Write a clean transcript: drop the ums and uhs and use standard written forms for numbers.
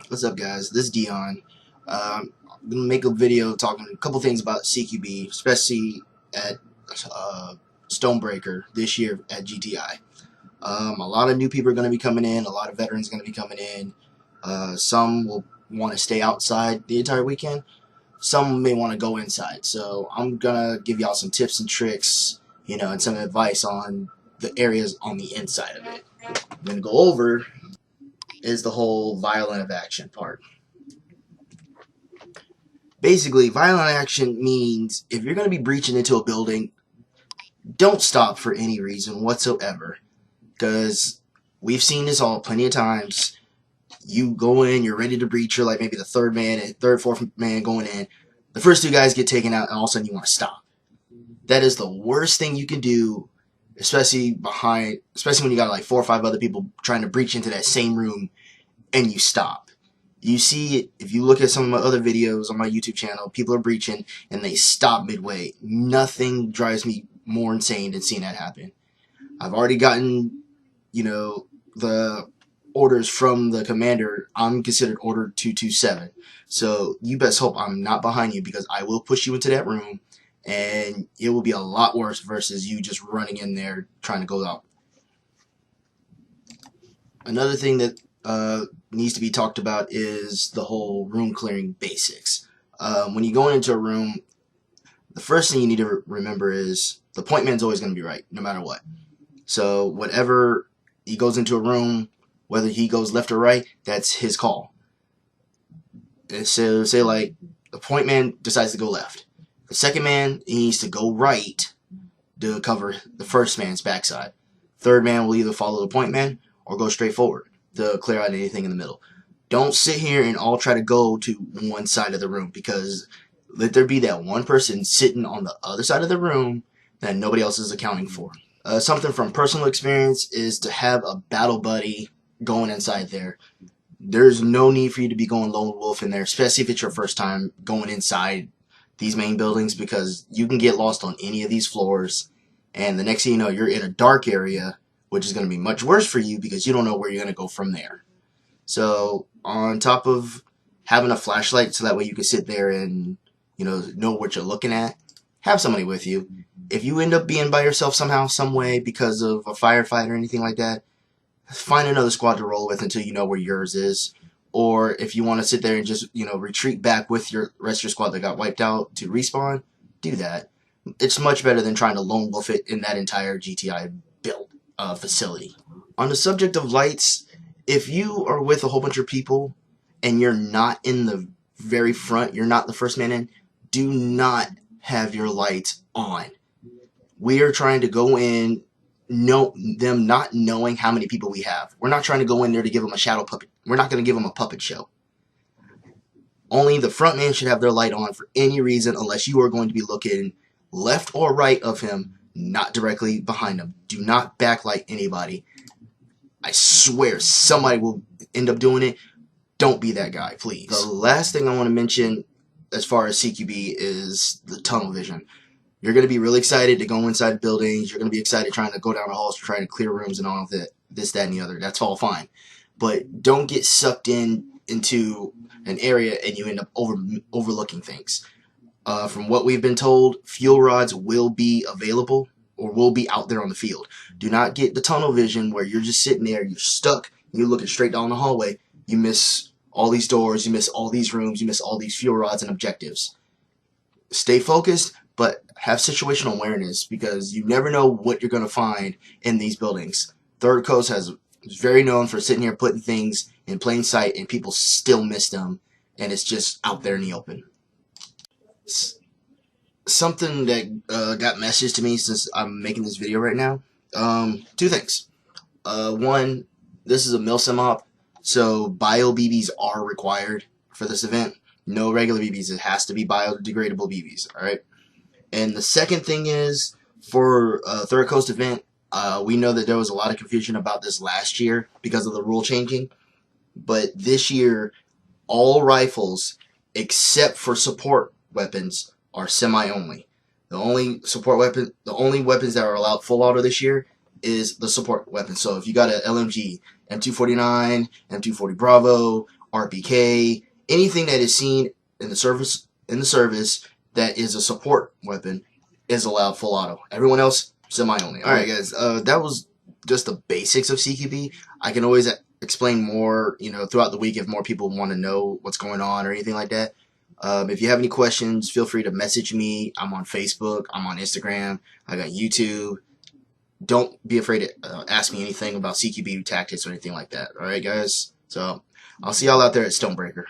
What's up, guys? This is Dion. I'm gonna make a video talking a couple things about CQB, especially at Stonebreaker this year at GTI. A lot of new people are going to be coming in. A lot of veterans are going to be coming in. Some will want to stay outside the entire weekend. Some may want to go inside. So I'm gonna give y'all some tips and tricks, and some advice on the areas on the inside of it. I'm gonna go over is the whole violent action part. Basically, violent action means if you're going to be breaching into a building, don't stop for any reason whatsoever. Because we've seen this all plenty of times. You go in, you're ready to breach, you're like maybe the third, fourth man going in. The first two guys get taken out, and all of a sudden you want to stop. That is the worst thing you can do, especially when you got like 4 or 5 other people trying to breach into that same room, and you stop. You see it, if you look at some of my other videos on my YouTube channel, people are breaching and they stop midway. Nothing drives me more insane than seeing that happen. I've already gotten, the orders from the commander. I'm considered Order 227. So you best hope I'm not behind you, because I will push you into that room and it will be a lot worse versus you just running in there trying to go out. Another thing that needs to be talked about is the whole room clearing basics. When you go into a room, the first thing you need to remember is the point man's always going to be right, no matter what. So whatever he goes into a room, whether he goes left or right, that's his call. And so say like the point man decides to go left. The second man, he needs to go right to cover the first man's backside. Third man will either follow the point man or go straight forward to clear out anything in the middle. Don't sit here and all try to go to one side of the room, because let there be that one person sitting on the other side of the room that nobody else is accounting for. Something from personal experience is to have a battle buddy going inside there. There's no need for you to be going lone wolf in there, especially if it's your first time going inside these main buildings, because you can get lost on any of these floors, and the next thing you know, you're in a dark area, which is going to be much worse for you because you don't know where you're going to go from there. So on top of having a flashlight so that way you can sit there and know what you're looking at, have somebody with you. If you end up being by yourself somehow, some way, because of a firefight or anything like that, find another squad to roll with until you know where yours is. Or if you want to sit there and just retreat back with your rest of your squad that got wiped out to respawn, do that. It's much better than trying to lone wolf it in that entire GTI build facility. On the subject of lights, if you are with a whole bunch of people and you're not in the very front, you're not the first man in, do not have your lights on. We are trying to go in, them not knowing how many people we have. We're not trying to go in there to give them a shadow puppet. We're not going to give them a puppet show. Only the front man should have their light on for any reason, unless you are going to be looking left or right of him, not directly behind him. Do not backlight anybody. I swear somebody will end up doing it. Don't be that guy, please. The last thing I want to mention as far as CQB is the tunnel vision. You're going to be really excited to go inside buildings. You're going to be excited trying to go down the halls, trying to clear rooms and all of that, this, that, and the other. That's all fine. But don't get sucked into an area and you end up overlooking things. From what we've been told, fuel rods will be available or will be out there on the field. Do not get the tunnel vision where you're just sitting there, you're stuck, you're looking straight down the hallway. You miss all these doors, you miss all these rooms, you miss all these fuel rods and objectives. Stay focused, but have situational awareness, because you never know what you're going to find in these buildings. Third Coast is very known for sitting here putting things in plain sight and people still miss them, and it's just out there in the open. Something that got messaged to me since I'm making this video right now. 2 things. One, this is a milsim op, so bio BBs are required for this event. No regular BBs. It has to be biodegradable BBs. All right. And the second thing is, for Third Coast event, we know that there was a lot of confusion about this last year because of the rule changing. But this year, all rifles except for support weapons are semi-only. The only weapons that are allowed full auto this year is the support weapon. So if you got an LMG, M249, M240 Bravo, RPK, anything that is seen in the service that is a support weapon is allowed full auto. Everyone else semi only. All right, guys. That was just the basics of CQB. I can always explain more, throughout the week if more people want to know what's going on or anything like that. If you have any questions, feel free to message me. I'm on Facebook. I'm on Instagram. I got YouTube. Don't be afraid to ask me anything about CQB tactics or anything like that. All right, guys? So I'll see y'all out there at Stonebreaker.